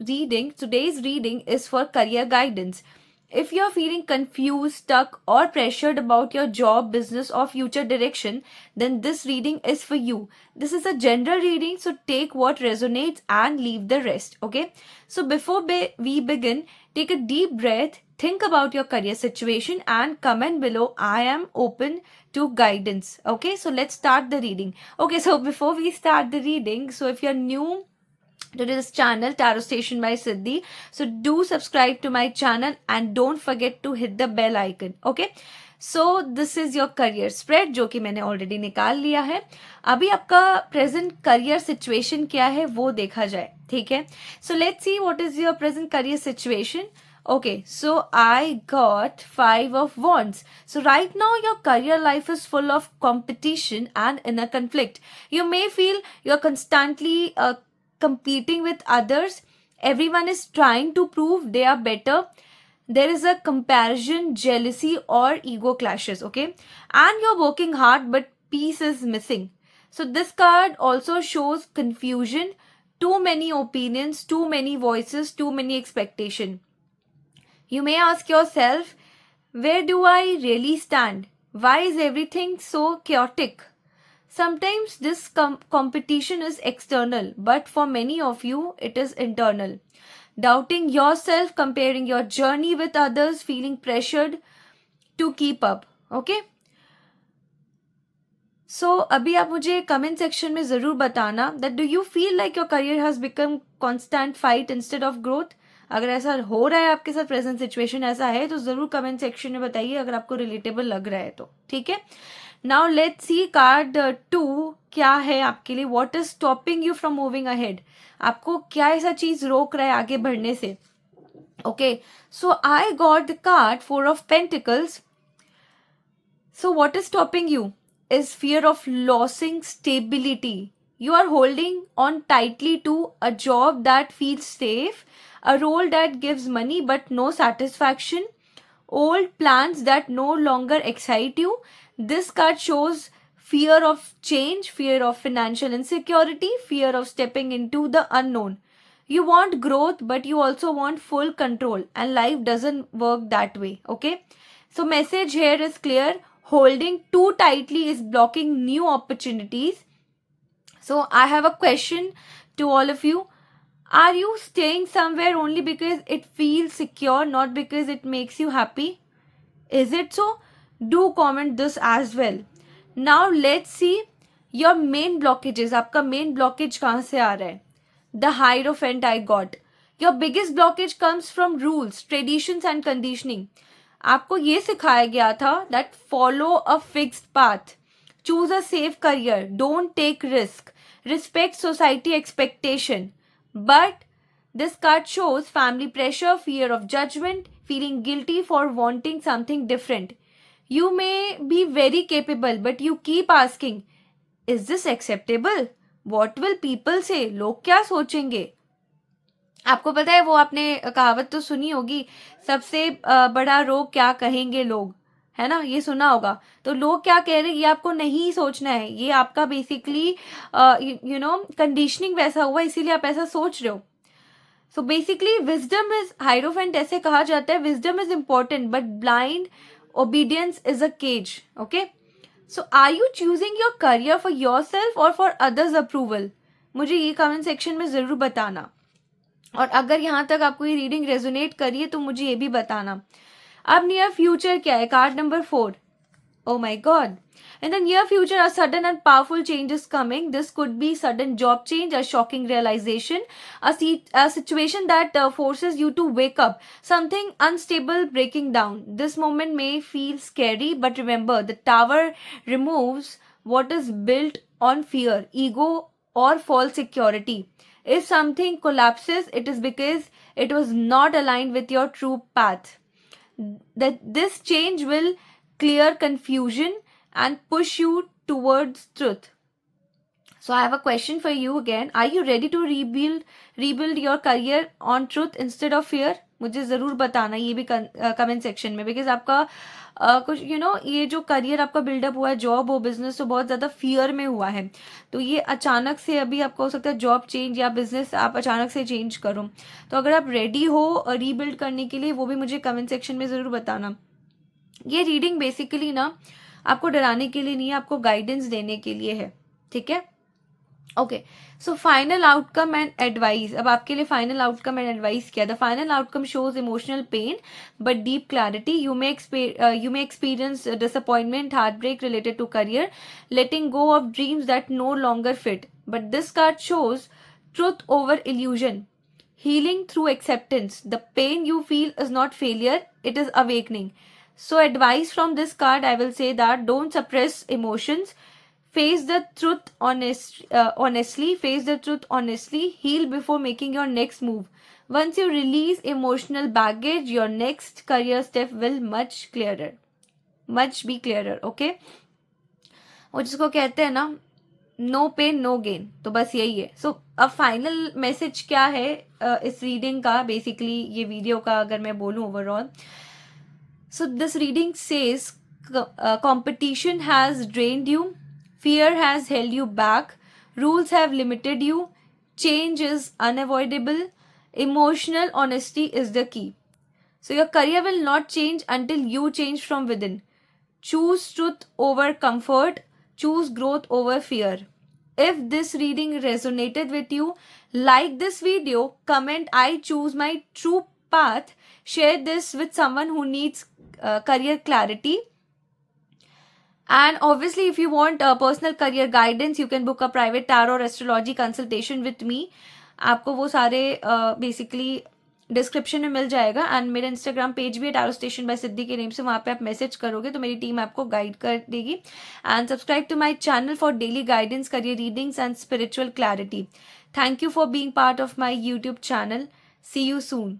today's reading is for career guidance. If you're feeling confused, stuck, or pressured about your job, business, or future direction, then this reading is for you. This is a general reading, so take what resonates and leave the rest. Okay? So, before we begin, take a deep breath, think about your career situation, and comment below. I am open to guidance. Okay? So, let's start the reading. Okay, so before we start the reading, so if you're new to this channel, Tarot Station by Siddhi, so do subscribe to my channel and don't forget to hit the bell icon. Okay, so this is your career spread जो कि मैंने already निकाल लिया है. अभी आपका present career situation क्या है वो देखा जाए. ठीक है, so let's see what is your present career situation. Okay, so I got 5 of wands. So right now your career life is full of competition and inner conflict. You may feel you're constantly competing with others. Everyone is trying to prove they are better. There is a comparison, jealousy, or ego clashes. Okay, and you're working hard but peace is missing. So this card also shows confusion, too many opinions, too many voices, too many expectation. You may ask yourself, where do I really stand? Why is everything so chaotic? Sometimes this competition is external, but for many of you, it is internal. Doubting yourself, comparing your journey with others, feeling pressured to keep up. Okay? So, अभी आप मुझे comment section में ज़रूर बताना that do you feel like your career has become constant fight instead of growth? अगर ऐसा हो रहा है आपके साथ, प्रेजेंट सिचुएशन ऐसा है, तो ज़रूर कमेंट सेक्शन में बताइए अगर आपको रिलेटेबल लग रहा है तो. ठीक है, नाउ लेट्स सी कार्ड 2 क्या है आपके लिए. What is stopping you from moving ahead? आपको क्या ऐसा चीज रोक रहा है आगे बढ़ने से? Okay, so I got the card 4 of pentacles. So what is stopping you is fear of losing stability. You are holding on tightly to a job that feels safe, a role that gives money but no satisfaction, old plans that no longer excite you. This card shows fear of change, fear of financial insecurity, fear of stepping into the unknown. You want growth, but you also want full control, and life doesn't work that way. Okay, so message here is clear. Holding too tightly is blocking new opportunities. So I have a question to all of you. Are you staying somewhere only because it feels secure, not because it makes you happy? Is it so? Do comment this as well. Now let's see your main blockages. आपका main blockage कहाँ से आ रहा है? The Hierophant I got. Your biggest blockage comes from rules, traditions and conditioning. आपको ये सिखाया गया था that follow a fixed path, choose a safe career, don't take risk, respect society expectation. But this card shows family pressure, fear of judgment, feeling guilty for wanting something different. You may be very capable, but you keep asking, is this acceptable? What will people say? लोग क्या सोचेंगे? आपको पता है वो आपने कहावत तो सुनी होगी, सबसे बड़ा रोग क्या कहेंगे लोग, है ना? ये सुना होगा. तो लोग क्या कह रहे हैं ये आपको नहीं सोचना है. ये आपका बेसिकली यू नो कंडीशनिंग वैसा हुआ, इसीलिए आप ऐसा सोच रहे हो. So basically wisdom is hierophant ऐसे कहा जाता है, wisdom is important but blind obedience is a cage. Okay, so are you choosing your career for yourself or for others approval? मुझे ये कमेंट सेक्शन में ज़रूर बताना. और अगर यहाँ तक आपको ये रीडिंग रेजोनेट करी है तो मुझे ये भी बताना. अब नियर फ्यूचर क्या है? Card number 4. Oh my god. In the near future, a sudden and powerful change is coming. This could be sudden job change, a shocking realization, a situation that forces you to wake up, something unstable breaking down. This moment may feel scary, but remember, the tower removes what is built on fear, ego, or false security. If something collapses, it is because it was not aligned with your true path. That this change will clear confusion and push you towards truth. So I have a question for you again. Are you ready to rebuild your career on truth instead of fear? मुझे ज़रूर बताना ये भी comment section में, because आपका कुछ ये जो करियर आपका बिल्डअप हुआ है, जॉब हो बिजनेस, तो बहुत ज़्यादा फियर में हुआ है. तो ये अचानक से अभी आपको हो सकता है जॉब चेंज या बिजनेस आप अचानक से चेंज करो. तो अगर आप रेडी हो रीबिल्ड करने के लिए, वो भी मुझे कमेंट सेक्शन में ज़रूर बताना. ये रीडिंग बेसिकली ना आपको डराने के लिए नहीं है, आपको गाइडेंस देने के लिए है. ठीक है. Okay, so final outcome and advice. अब आपके लिए फाइनल आउटकम एंड एडवाइस क्या. The final outcome shows emotional pain but deep clarity. You may experience disappointment, heart break related to career, letting go of dreams that no longer fit. But this card shows truth over illusion, healing through acceptance. The pain you feel is not failure, it is awakening. So advice from this card, I will say that don't suppress emotions. Face the truth honestly. Face the truth honestly. Heal before making your next move. Once you release emotional baggage, your next career step will much clearer. Much be clearer. Okay? और जिसको कहते हैं ना no pain no gain, तो बस यही है. सो अब फाइनल मैसेज क्या है इस रीडिंग का, बेसिकली ये वीडियो का अगर मैं बोलूँ overall. So this reading says competition has drained you, fear has held you back, rules have limited you, change is unavoidable, emotional honesty is the key. So your career will not change until you change from within. Choose truth over comfort, choose growth over fear. If this reading resonated with you, like this video, comment I choose my true path, share this with someone who needs career clarity. And obviously, if you want personal career guidance, you can book a private tarot or astrology consultation with me. आपको वो सारे basically description में मिल जाएगा. And मेरा Instagram page भी है tarot station bye सिद्धि के name से, वहाँ पे आप मैसेज करोगे तो मेरी टीम आपको गाइड कर देगी. And subscribe to my channel for daily guidance, career readings and spiritual clarity. Thank you for being part of my YouTube channel. See you soon.